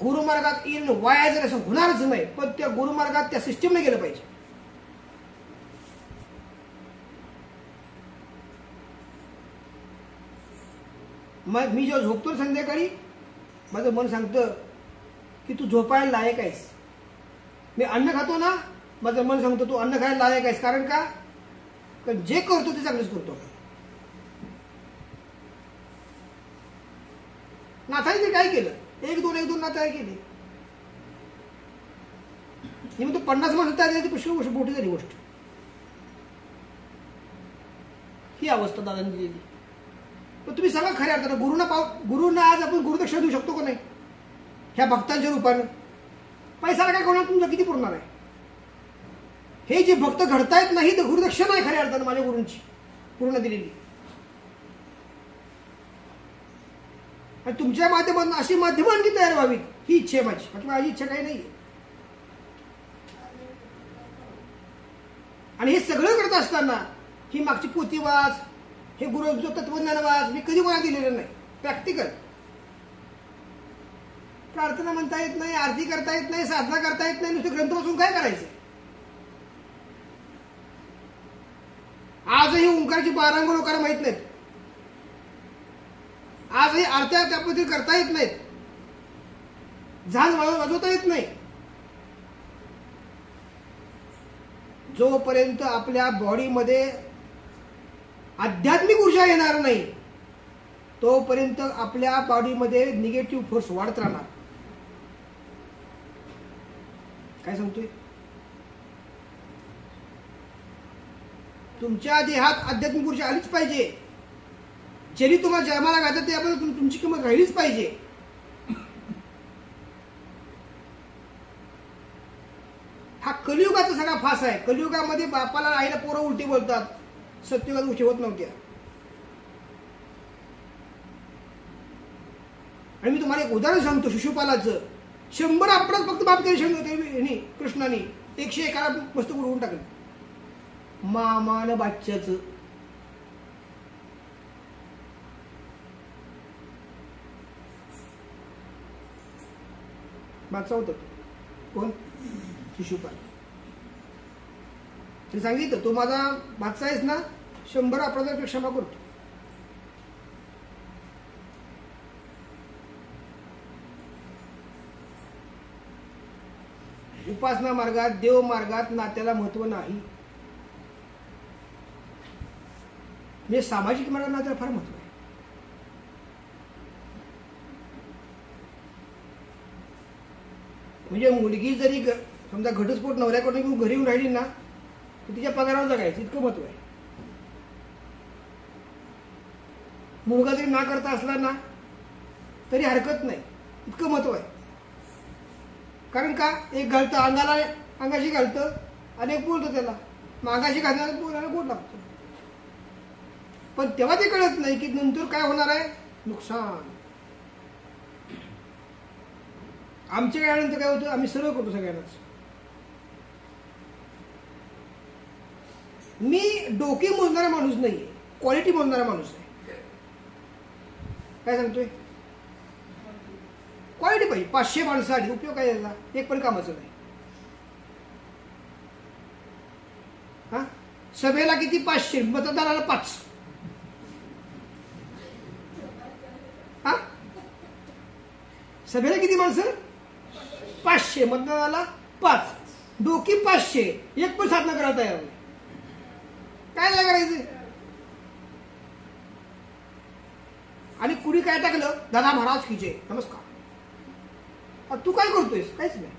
गुरुमार्गात येणं वाया जर असं होणारच नाही, पण त्या गुरुमार्गात त्या सिस्टीमने गेलं पाहिजे. मग मी जेव्हा झोपतो संध्याकाळी माझं मन सांगतं की तू झोपायला लायक आहेस. मी अन्न खातो ना, माझं मन सांगतो तू अन्न खायला लायक आहेस. कारण का? कारण जे करतो ते चांगलंच करतो. नाथाने काय केलं? 1-2 नाथाने केले. मी म्हणतो 50 माणसं तयार झाली, पुष्कळ गोष्ट मोठी झाली गोष्ट. ही अवस्था दादांनी दिली. पण तुम्ही सांगा खऱ्या अर्थानं गुरुंना आज आपण गुरुदक्षिणा देऊ शकतो का नाही? ह्या भक्तांच्या रूपानं पैसा काय कोणाला तुमचा किती पुरणार आहे? हे जे भक्त घडतायत नाही तर गुरुदक्षिणा आहे खऱ्या अर्थानं माझ्या गुरूंची पूर्ण दिलेली. आणि तुमच्या माध्यमातून अशी माध्यमं आणखी तयार व्हावीत ही इच्छा आहे माझी. बाकी माझी इच्छा काही नाही. आणि हे सगळं करत असताना ही मागची पोथी वाच, हे गुरुचं तत्वज्ञान वाच मी कधी कोणा दिलेलं नाही. प्रॅक्टिकल प्रार्थना म्हणता येत नाही, आरती करता येत नाही, साधना करता येत नाही, नुसते ग्रंथ वाचून काय करायचं? आजही ओंकाराची 12 अंग लोकांना माहित नाहीत. आजही आरत्या त्या पद्धतीने करता येत नाहीत. झांज वाजवता येत नाही. जोपर्यंत आपल्या बॉडीमध्ये आध्यात्मिक ऊर्जा येणार नाही तोपर्यंत आपल्या बॉडीमध्ये निगेटिव्ह फोर्स वाढत राहणार. काय सांगतोय? तुमच्या देहात आध्यात्मिक ऊर्जा आलीच पाहिजे. जरी तुम्हाला जन्माला घालतात त्याबद्दल तुमची किंमत राहिलीच पाहिजे. हा कलियुगाचा सगळा फास आहे. कलियुगामध्ये बापाला आईला पोरं उलटी बोलतात. सत्ययुगात गोष्टी होत नव्हत्या. आणि मी तुम्हाला एक उदाहरण सांगतो शिशुपालाचं. 100 अपराध फक्त माफ केले कृष्णाने, 101 मस्तक उडवून टाकलं. मामान बाच्याचं बादशाह होता कोण? शिशुपाल. ते सांगितलं तू माझा बादशाह आहेस ना, 100 अपराधाची क्षमा करतो. उपासना मार्गात, देव मार्गात नात्याला महत्व नाही. म्हणजे सामाजिक मार्गात नात्याला फार महत्व आहे. म्हणजे मुलगी जरी समजा घटस्फोट नवऱ्याकडून घेऊन घरी येऊन राहिली ना तर तिच्या पगारावर जगायचं इतकं महत्व आहे. मुलगा जरी ना करता असला ना तरी हरकत नाही इतकं महत्व आहे. कारण का? एक घालतं अंगाला, अंगाशी घालतं आणि एक बोलतो त्याला, अंगाशी घालण्याला बोलायला गोड लागतो. पण तेव्हा ते कळत नाही की नंतर काय होणार आहे, नुकसान. आमच्या काळानंतर काय होतं, आम्ही सर्व करतो सगळ्यांनाच. मी डोकी मोजणारा माणूस नाहीये, क्वालिटी मोजणारा माणूस आहे. काय सांगतोय? क्वालिटी पाहिजे. 500 माणसं आली, उपयोग काय याचा? एक पण कामाचं नाही. हा, सभेला किती? 500, मतदाराला 5. हा, सभेला किती माणसं? 500, मतदाराला 5. डोकी 500, एक पण साधना करायला तयार नाही. काय नाही करायचं? आणि कुणी काय टाकलं, दादा महाराज की जय, नमस्कार. तू काय करतोयस? काहीच नाही.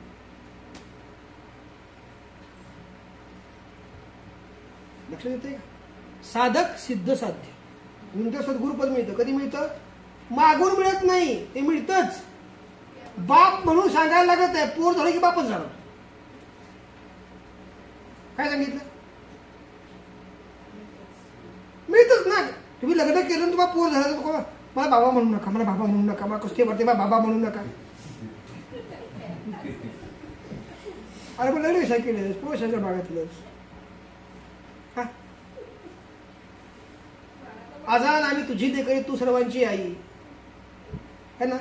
लक्षात येते का? साधक सिद्ध साध्य. नंतर सद्गुरुपद मिळतं. कधी मिळतं? मागून मिळत नाही, ते मिळतच. बाप म्हणून सांगायला लागत आहे. पोर झालं की बापच झालं. काय सांगितलं? मिळतच ना. तुम्ही लग्न केलं तुम्हाला पोर झालं तर मला बाबा म्हणू नका, मला बाबा म्हणू नका, मला कुस्ती पडते, मला बाबा म्हणू नका. अरे पण लग्न विषय केलं पोशाच्या भागातलं. आजान आम्ही तुझी देखील, तू सर्वांची आई है ना.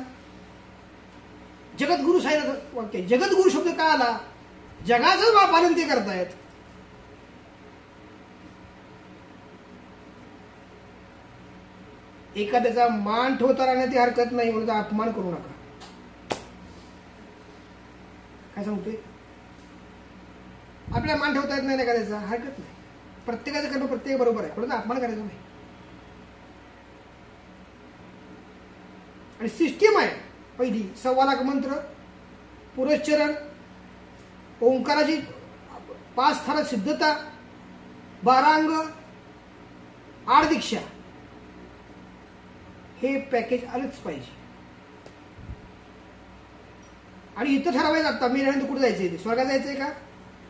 जगद्गुरु साहेब वाक्य. जगद्गुरु शब्द का आला? जगाचं पालन ते करतायत. एखाद्याचा मान ठेवता राहण्याची हरकत नाही, म्हणून अपमान करू नका. काय सांगतोय? आपल्याला मान ठेवता येत नाही एखाद्याचा, हरकत नाही. प्रत्येकाचं करणं प्रत्येक बरोबर आहे, कोणाचा अपमान करायचा नाही. आणि सिस्टीम आहे पहिली. 1.25 लाख मंत्र, पुरश्चरण, ओंकाराची 5 स्थान सिद्धता, 12 अंग, 8 दीक्षा, हे पॅकेज आलंच पाहिजे. आणि इथं ठरवायचं आता मेल्यानंतर कुठे जायचंय, ते स्वर्गात जायचंय का,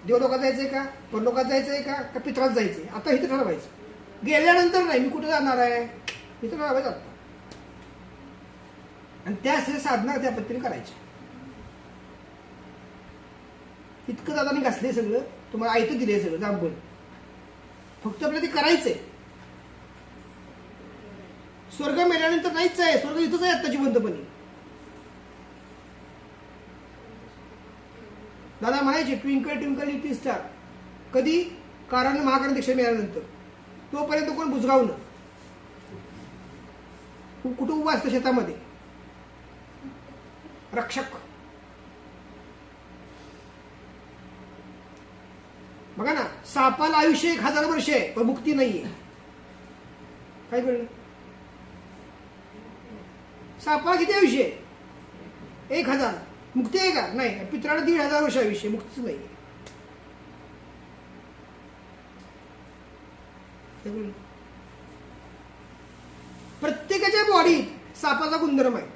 देवलोकात जायचंय का, परलोकात जायचंय का पित्रात जायचंय, आता इथं ठरवायचं. गेल्यानंतर नाही, मी कुठे जाणार आहे इथं ठरवायचं आता. आणि त्या साधना त्या पद्धतीने करायच्या. इतकं दादानी घासले सगळं, तुम्हाला आयतं दिले सगळं जांभूळ, फक्त आपल्याला ते करायचंय. स्वर्ग मेल्यानंतर नाहीच आहे, स्वर्ग इथंच आहे आता जिवंतपणे. दादा म्हणायचे ट्विंकल ट्विंकल लिटिल स्टार. कधी? कारण महाकारण दीक्षा मिळाल्यानंतर. तोपर्यंत कोण बुजगावणं. कुठं उभं असतं शेतामध्ये रक्षक. बघा ना, सापाला आयुष्य 1000 वर्ष आहे, पण मुक्ती नाहीये. काय कळलं? सापाला किती आयुष्य आहे? 1000. मुक्ती आहे का? नाही. पित्राला 1500 वर्ष आयुष्य, मुक्तीच नाही. प्रत्येकाच्या बॉडीत सापाचा गुणधर्म आहे.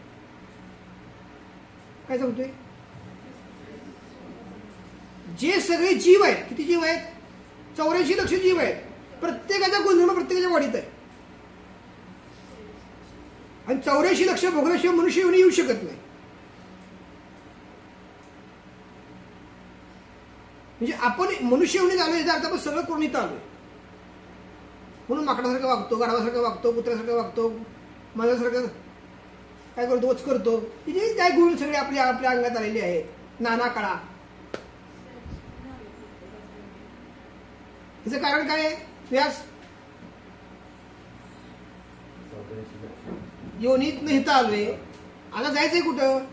काय सांगतोय? जे सगळे जीव आहेत, किती जीव आहेत? 84 लक्ष जीव आहेत. प्रत्येकाचा गुणधर्म प्रत्येकाच्या बॉडीत आहे. आणि 84 लक्ष भोगल्याशिवाय मनुष्य येऊ शकत नाही. म्हणजे आपण मनुष्य येऊन आलो याचा अर्थ आपण सगळं करून इथं आलोय. म्हणून माकडासारखं वागतो, गाढवासारखं वागतो, कुत्र्यासारखं वागतो, माझ्यासारखं काय करतो, वच करतो. जे काय गुण सगळे आपल्या अंगात आलेले आहेत. नाना कळा. याचं कारण काय आहे? व्यास योनीत इथं आलोय, आता जायचंय कुठं?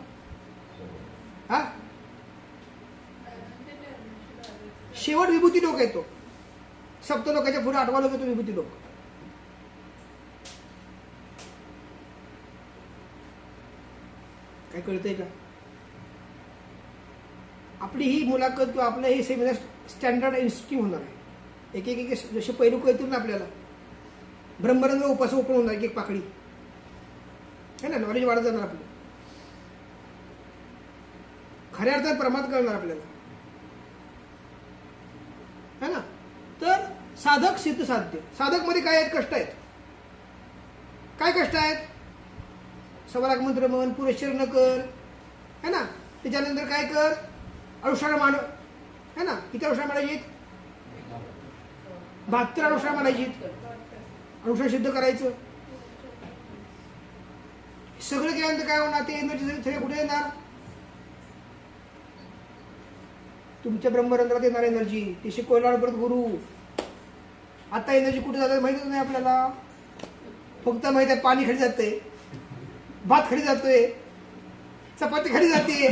हा, शेवट विभूती लोक येतो. सप्त लोकांच्या पुढे 8वा लोक येतो विभूती लोक. काय कळतंय का? आपली ही मुलाखत किंवा आपलं हे सेमिनार स्टँडर्ड इन्स्टिट्यूट होणार आहे. एक एक जसे पैलू कळतील ना आपल्याला. ब्रह्मरंग उपास ओपन होणार, एक पाकडी है ना. नॉलेज वाढत जाणार आपलं. खऱ्या अर्थात प्रमाद कळणार आपल्याला, है ना. तर साधक सिद्ध साध्य. साधक मध्ये काय आहेत? कष्ट आहेत. काय कष्ट आहेत? 1.25 लाख मंत्र म्हण, पुरश्चरण कर, है ना. त्याच्यानंतर काय कर? अनुष्ठान मान, है ना. किती अनुष्ठान मानायची? 72 अनुष्ठान मानायची. अनुष्ठान सिद्ध करायचं. सगळं केल्यानंतर काय होणार? ते एनर्जी सगळे कुठे येणार? तुमच्या ब्रह्मरंध्रात येणार एनर्जी. ती शिकवणार परत गुरु. आता एनर्जी कुठे जाते माहितच नाही आपल्याला. फक्त माहित आहे पाणी खाली जाते, भात खाली जातोय, चपाती खाली जाते,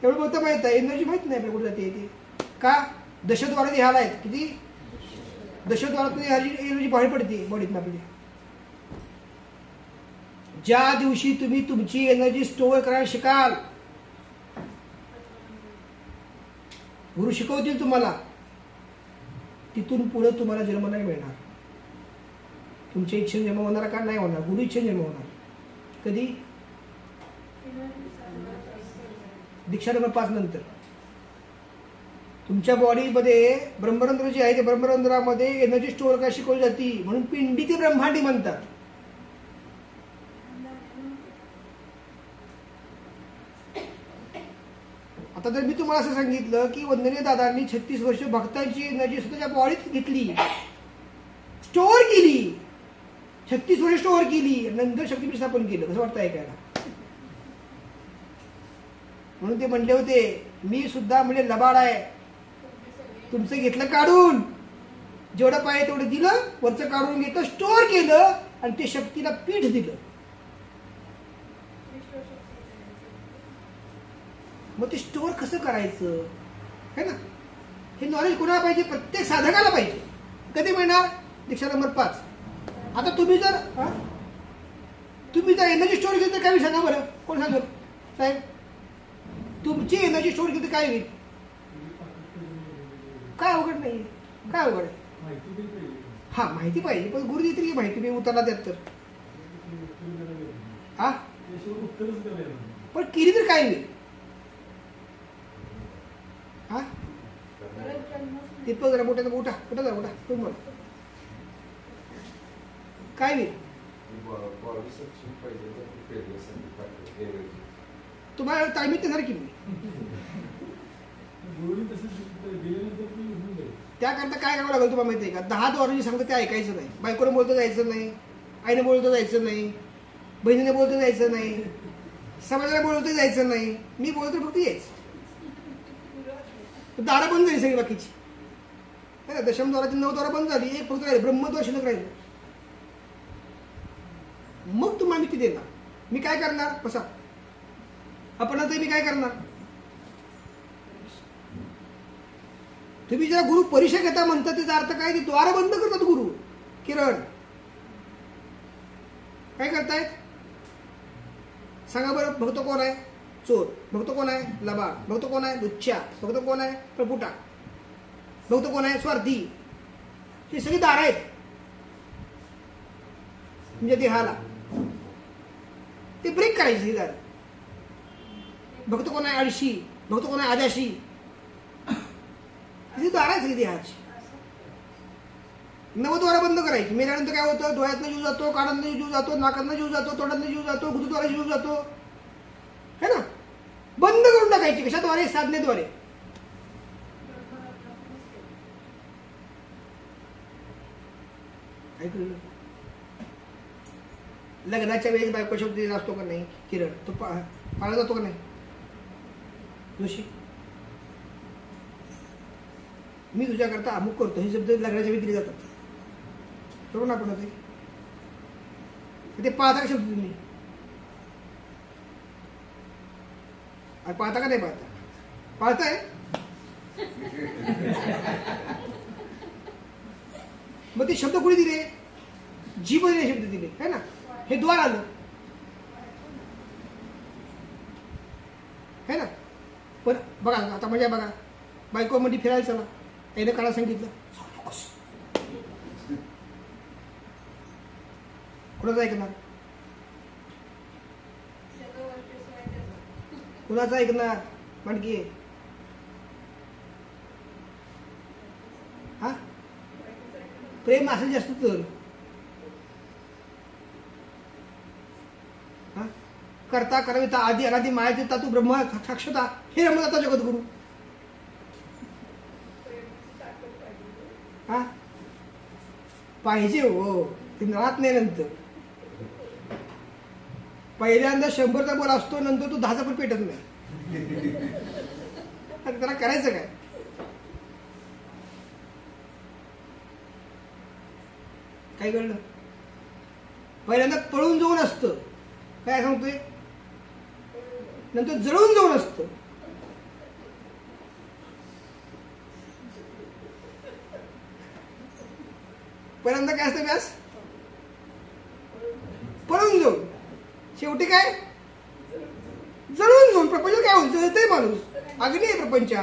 एवढं फक्त माहित आहे. एनर्जी माहित नाही आपल्याला कुठे जाते. ते का? दशद्वारात ह्याला आहेत. किती? दशद्वारातून एनर्जी बाहेर पडते बॉडीत आपली. ज्या दिवशी तुम्ही तुमची एनर्जी स्टोअर करायला शिकाल, गुरु शिकवतील तुम्हाला, तिथून पुढे तुम्हाला जन्म नाही मिळणार. तुमच्या इच्छेने जन्म होणार का? नाही होणार. गुरु इच्छेने जन्म होणार. कधी? दीक्षा नंबर 5 नंतर. तुमच्या बॉडीमध्ये ब्रह्मरंध्र जे आहे ते ब्रह्मरंध्रामध्ये एनर्जी स्टोअर काय शिकवली जाते, म्हणून पिंडी ते ब्रह्मांडी म्हणतात. आता जर मी तुम्हाला असं सांगितलं की वंदनीय दादांनी 36 वर्ष भक्तांची एनर्जी स्वतःच्या बॉडीत घेतली, स्टोअर केली, 36 वर्ष स्टोअर केली, नंतर शक्तीपीठ स्थापन केलं, कसं वाटतं ऐकायला? म्हणून ते म्हणले होते, मी सुद्धा म्हणजे लबाड आहे, तुमचं घेतलं काढून, जेवढं पाहिजे तेवढं दिलं, वरचं काढून घेतलं, स्टोअर केलं आणि ते शक्तीला पीठ दिलं. मग ते स्टोअर कसं करायचं है ना, हे नॉलेज कोणाला पाहिजे? प्रत्येक साधकाला पाहिजे. कधी मिळणार? दीक्षा नंबर 5. आता तुम्ही जर एनर्जी स्टोअर केली तर काय सांगा बरं, कोण सांगेल साहेब? तुमची एनर्जी स्टोअर केली तर काय होईल? काय अवघड नाही, काय अवघड आहे? हा, माहिती पाहिजे, पण गुरु देतील की माहिती मी उतरला त्यात तर हा, पण केली तर काय होईल? हा, दीपक जरा मोठा मोठा मोठा जरा मोठा तुम्ही बोला, काय होईल? तुम्हाला तालमीत येणार की मी त्याकरता काय करावं लागेल तुम्हाला माहिती आहे का? 10 द्वार जे सांगतो ते ऐकायचं नाही. बायकोने बोलतो जायचं नाही, आईने बोलतो जायचं नाही, बहिणीने बोलतो जायचं नाही, समाजाला बोलतो जायचं नाही, मी बोलतो फक्त यायचं. दारं बंद झाली सगळी बाकीची. दशमद्वाराची 9 द्वारा बंद झाली, एक फक्त राहिलं, ब्रह्मद्वार शिल्लक राहिलं. मग तुम्हाला मी ती देणार. मी काय करणार? बसा आपण आता मी काय करणार? तुम्ही जेव्हा गुरु परीक्षा घेता म्हणतात त्याचा अर्थ काय? ते द्वार बंद करतात गुरु. किरण काय करतायत सांगा बरं? भक्त कोण आहे? चोर. भक्त कोण आहे? लबाड. भक्त कोण आहे? लुच्चा. भक्त कोण आहे? प्रपुटा. भक्त कोण आहे? स्वार्थी. हे सगळी दार आहेत म्हणजे देहाला ते ब्रेक करायची ही दार. भक्त कोण आहे? आळशी. भक्त कोण आहे? आदाशी. ही दार आहे सगळी देहाची. नवद्वारा बंद करायची. मेल्यानंतर काय होतं? डोळ्यातनं जीव जातो, कानातनं जीव जातो, नाकातनं जीव जातो, तोंडातनं जीव जातो, गुरुद्वारा जीव जातो है ना. बंद करून टाकायची. कशाद्वारे? साधनेद्वारे. ऐकलं? लग्नाच्या वेळेस बायको शब्द दिला असतो का नाही? किरण तो पाळला जातो का नाही? जोशी मी तुझ्याकरता अमुक करतो हे शब्द लग्नाच्या वेळी दिले जातात बरोबर ना. आपण ते पाहता का शब्द तुम्ही? पाहता का नाही? पाहता पाहताय. मग ते शब्द कुणी दिले? जीभने शब्द दिले है ना. हे द्वार आलं है ना. पण बघा आता म्हणजे बघा बायको मध्ये फिरायला चला, याने काढा सांगितलं, कुणाचं ऐकणार? कुणाचं ऐकणार? म्हणकी हा प्रेम असेल जास्त तर करता करविता आधी अनादी मायाती तू ब्रह्म साक्षता हे रमदाता जगद्गुरु. हा पाहिजे हो, ते राहत नाही. नंतर पहिल्यांदा 100चा बोल असतो, नंतर तू 10चा पण पेटत नाही. त्याला करायचं काय? काय कळलं? पहिल्यांदा पळून जाऊन असतं, काय सांगतोय, नंतर जळून जाऊन असतं. पहिल्यांदा काय असतं व्यास? पळून जाऊन, शेवटी काय? जळून जाऊन. प्रपंच काय होत? जळतंय माणूस, अग्नी आहे प्रपंच.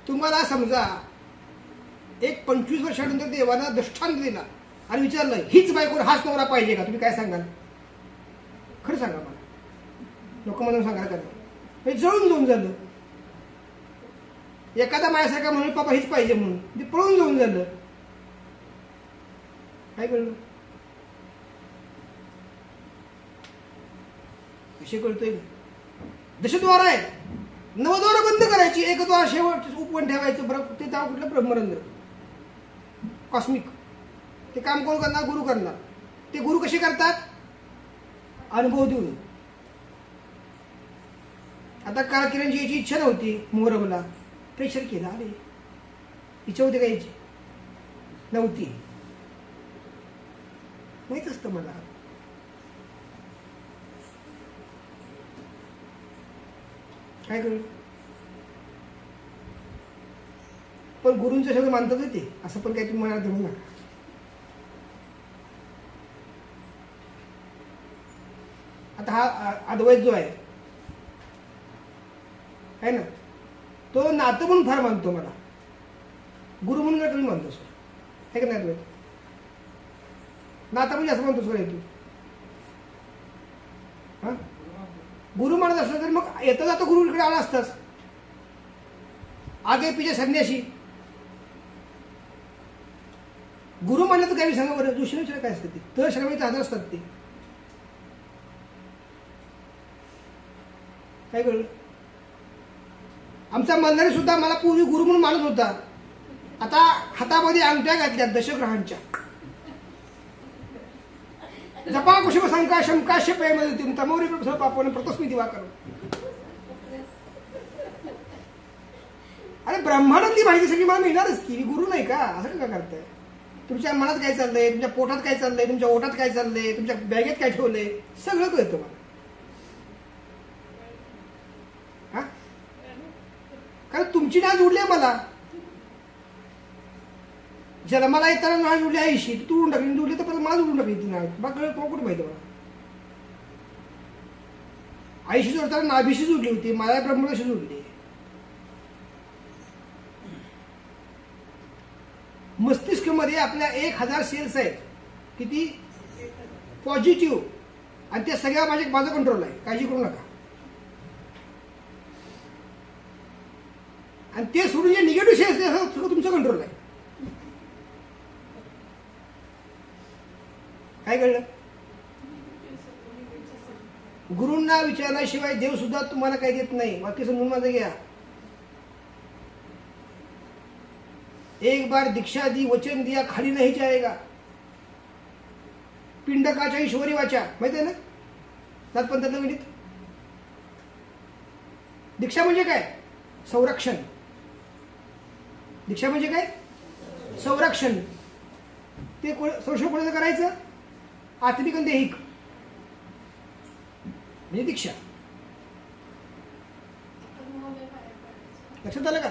तुम्हाला समजा एक 25 वर्षानंतर देवानं दृष्टांत दिला आणि विचारलं हीच बायको हाच नवरा पाहिजे का? तुम्ही काय सांगाल? खरं सांगा मला, लोक म्हणून सांगा का? हे जळून जाऊन झालं. एखादा माझ्यासारखा म्हणून पापा हीच पाहिजे म्हणून ते पळून जाऊन झालं. काय कळलं? कसे कळतोय? दशद्वार आहे, 9 द्वार बंद करायची, 1 द्वार शेवट ओपन ठेवायचं. ते तेव्हा कुठलं? ब्रह्मरंध्र, कॉस्मिक. ते काम कोण करणार? गुरु करणार. ते गुरु कसे करतात? अनुभव देऊन. आता काळकिरणची याची इच्छा नव्हती मोहरमला, प्रेशर केलं, आले. इच्छा होती का याची? नव्हती. माहित असतं मला. काय करू? पण गुरूंचं सगळं मानतात ते, असं पण काही तुम्ही मनात धरू नका. आता हा अद्वैत जो आहे ना, तो नातं म्हणून फार मानतो मला, गुरु म्हणून काय तुम्ही मानतो सर, आहे का नाही? अद्वैत नातं म्हणजे असं म्हणतो सर तू. हा, गुरु म्हणत असलं तर मग येता जाता गुरु इकडे आला असताच. आगे पिछे संन्यासी. गुरु म्हणलं तर काही सांगा बरं, दुसऱ्या काय असतं ते, तर श्रमेचे हजर असतात ते. काय कळलं? आमचा मल्हारी सुद्धा मला पूर्वी गुरु म्हणून मानत होता. आता हातामध्ये अंगठ्या घातल्या दशग्रहांच्या. जपा कुशभ संका शंकाश्य प्रेम तमोरी पापवन प्रतस्मी दिवाकर. अरे ब्रह्मांडातली माहिती सगळी मला मिळणारच की, गुरु नाही का? असं का करताय? तुमच्या मनात काय चाललंय, तुमच्या पोटात काय चाललंय, तुमच्या ओठात काय चाललंय, तुमच्या बॅगेत काय ठेवलंय, सगळं कळतं मला. हा, कारण तुमची नाळ जुडली आहे मला. जन्माला येताना नाळ जुडली आईशी, तू उडून टाकली, जुडली तर परत मला जुडून टाकली ती नाळ. बघ कुठं माहिती मला. आईशी जोडताना नाभीशी जुडली होती, मला ब्रह्मणाशी जुडली. मस्तिष्क मध्ये आपल्या 1000 सेल्स आहेत. किती? पॉझिटिव्ह. आणि त्या सगळ्या माझं कंट्रोल आहे, काळजी करू नका. आणि ते सोडून जे निगेटिव्ह सेल्स आहेत सगळं तुमचं कंट्रोल आहे. काय कळलं? गुरूंना विचारल्याशिवाय देव सुद्धा तुम्हाला काही देत नाही. वाक्य समजून माझं घ्या. एक बार दीक्षा दी वचन दिया खाली नहीं जाएगा. पिंडकाच्या ईश्वरी वाचा माहिती आहे ना, नाथपंथातल्या गणित. दीक्षा म्हणजे काय? संरक्षण. दीक्षा म्हणजे काय? संरक्षण. ते संरक्षण कोणाचं करायचं? आत्मिक आणि दैहिक म्हणजे दीक्षा. लक्षात आलं का?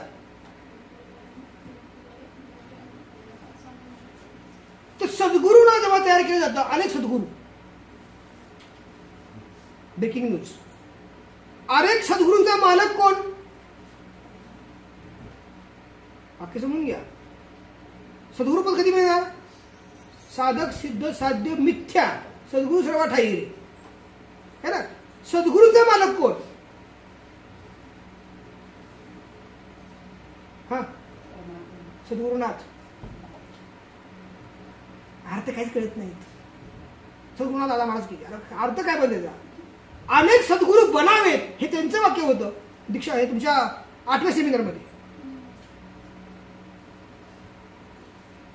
तर सद्गुरूंना जेव्हा तयार केलं जातं, अनेक सद्गुरू, ब्रेकिंग न्यूज, अनेक सद्गुरूंचा मालक कोण? वाक्य समजून घ्या. सद्गुरू पद कधी मिळणार? साधक सिद्ध साध्य मिथ्या सद्गुरू सर्व ठाई है ना. सद्गुरूंचा मालक कोण? हा, सद्गुरुनाथ. अर्थ काहीच कळत नाहीत. सद्गुरुनाथ दादा महाराज की अर्थ काय बदलायचा? अनेक सद्गुरू बनावेत हे त्यांचं वाक्य होतं दीक्षा हे तुमच्या 8व्या सेमिनारमध्ये.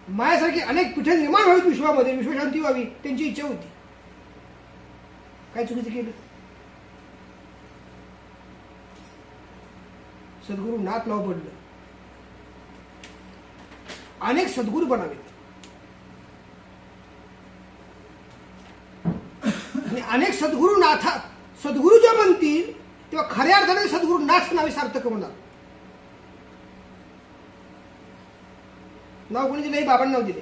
मायासारखी अनेक पीठे निर्माण व्हावीत विश्वामध्ये, विश्वशांती व्हावी, त्यांची इच्छा होती. काय चुकीचं केलं? सद्गुरू नाथ नाव पडलं. अनेक सद्गुरू बनावेत. आणि अनेक सद्गुरू नाथा सद्गुरू जेव्हा म्हणतील तेव्हा खऱ्या अर्थाने सद्गुरू नाथ नावे सार्थक होणार. नाव कोणी दिले? बाबांना नाव दिले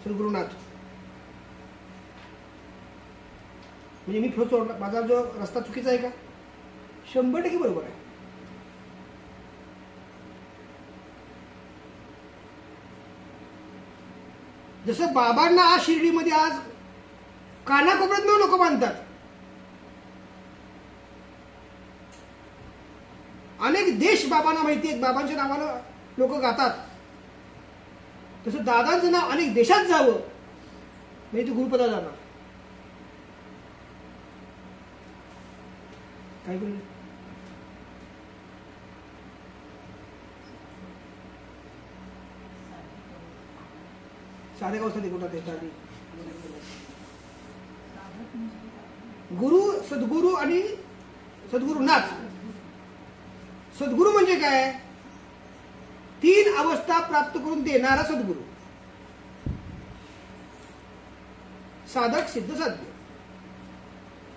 सद्गुरुनाथ. म्हणजे मी सोडला, माझा जो रस्ता चुकीचा आहे का? 100% बरोबर आहे. जसं बाबांना आज शिर्डीमध्ये आज कानाकोपऱ्यात लोक बांधतात, अनेक देश बाबांना माहिती आहेत, बाबांच्या नावानं लोक गातात. तसं दादांचं नाव अनेक देशात जावं म्हणजे ते गुरुपदा जाणार. काय बोलले? साधे गाव साधे कुठं येतात. सद्गुरू आणि सद्गुरुनाथ. सद्गुरू म्हणजे काय? 3 अवस्था प्राप्त करून देणारा सद्गुरू. साधक सिद्ध साध्य.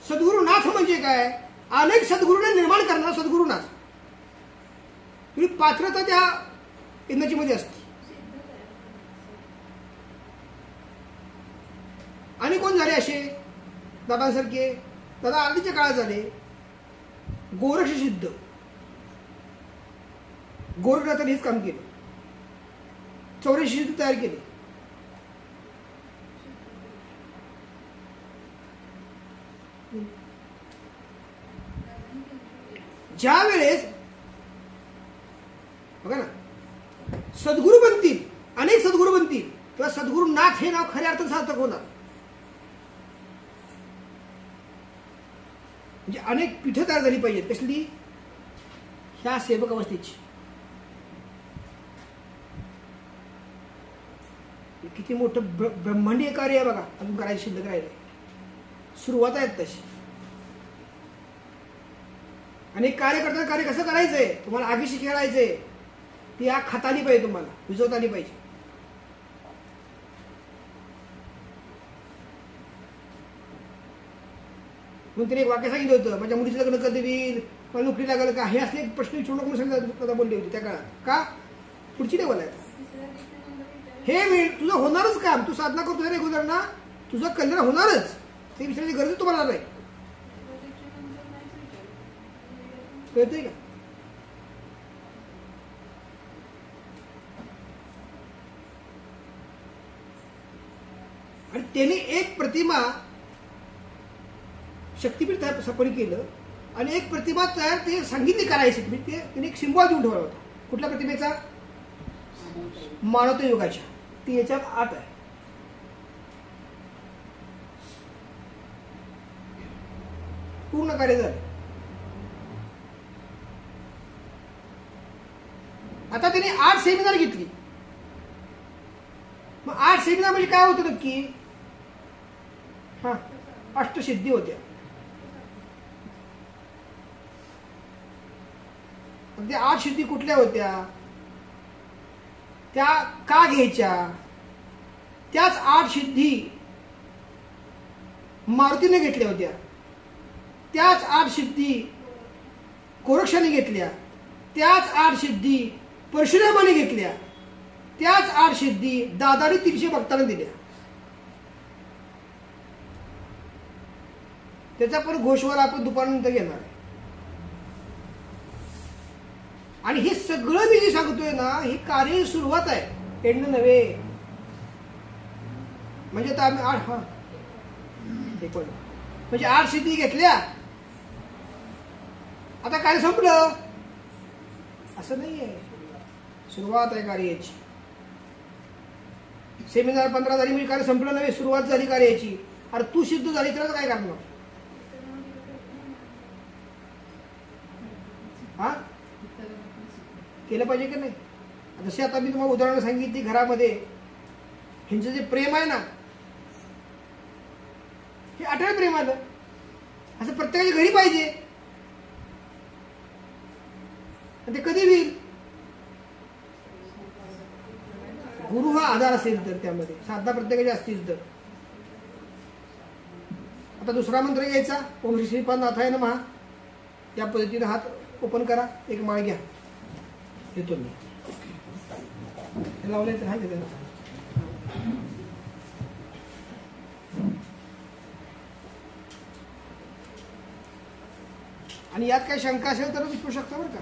सद्गुरुनाथ म्हणजे काय? अनेक सद्गुरूने निर्माण करणारा सद्गुरुनाथ. तुम्ही पात्रता त्या एनर्जी मध्ये असते. आणि कोण झाले असे दादांसारखे? दादा आधीच्या काळात झाले. गोरक्ष सिद्ध. गोरखनाथांनी हेच काम केलं. 84 सिद्ध तयार केले. ज्या वेळेस बघा ना सद्गुरू बनतील, अनेक सद्गुरू बनतील, तेव्हा सद्गुरुनाथ हे नाव खऱ्या अर्थानं सार्थक होणार. म्हणजे अनेक पीठं तयार झाली पाहिजेत. कसली? ह्या सेवक अवस्थेची. किती मोठं ब्रह्मांडीय कार्य आहे बघा. अजून करायचं शिल्लक राहिले. सुरुवात आहेत तशी. आणि कार्य करताना कार्य कसं करायचंय? तुम्हाला आगीशी खेळायचंय. ती आग खाता आली पाहिजे, तुम्हाला विजवता आली पाहिजे. म्हणून तिने एक वाक्य सांगितलं होतं, माझ्या मुलीचं लग्न कधी होईल, मला नोकरी लागेल का, हे असले प्रश्न विचारू नको म्हणून सांगितलं बोलली होती त्या काळात. का? पुढची लेवल आहे. हे तुझं होणारच काम. तू साधना करतो रेग्युलर ना, तुझं कल्याण होणारच. ते विचारायची गरज तुम्हाला नाही. कळतंय का? आणि त्याने एक प्रतिमा शक्तीपीठ तयार सपरी केलं आणि एक प्रतिमा तयार ते सांगितली करायची. ते त्याने एक सिंबॉल देऊन ठेवला होता. कुठल्या प्रतिमेचा? मानवता युगाच्या. ती याच्यात आत आहे. पूर्ण कार्य झालं. आता त्याने 8 सेमिनार घेतली. मग 8 सेमिनार म्हणजे काय होतं नक्की? हा, अष्टसिद्धी होत्या. त्या 8 सिद्धी कुठल्या होत्या? त्या का घ्यायच्या? त्याच 8 सिद्धी मारुतीने घेतल्या होत्या. त्याच 8 सिद्धी गोरक्षाने घेतल्या. त्याच 8 सिद्धी परशुरामाने घेतल्या. त्याच 8 सिद्धी दादाने 300 भक्तांना दिल्या. त्याचा पण घोषवाला आपण दुपारनंतर घेणार आहे. आणि हे सगळं मी जे सांगतोय ना, ही कार्य सुरुवात आहे, एंड नव्हे. म्हणजे आता आम्ही 8 म्हणजे 8 सिद्धी घेतल्या, आता कार्य संपलं असं नाहीये. सुरुवात आहे कार्याची. सेमिनार 15 झाली म्हणजे कार्य संपलं नव्हे, सुरुवात झाली कार्याची. अरे तू सिद्ध झाली तर काय करणार? हा, केलं पाहिजे की नाही? जसे आता मी तुम्हाला उदाहरण सांगितली, घरामध्ये ह्यांचं जे प्रेम आहे ना, हे अटळ प्रेम आलं. असं प्रत्येकाच्या घरी पाहिजे. ते कधी होईल? गुरु हा आधार असेल तर, त्यामध्ये साधना प्रत्येकाची असतील तर. आता दुसरा मंत्र घ्यायचा, ओम श्री श्रीपाद नाथाय नमः. या पद्धतीने हात ओपन करा, एक माळ घ्या. येतो मी लावले तर आहे. आणि यात काही शंका असेल तर विचारू शकता बरं का.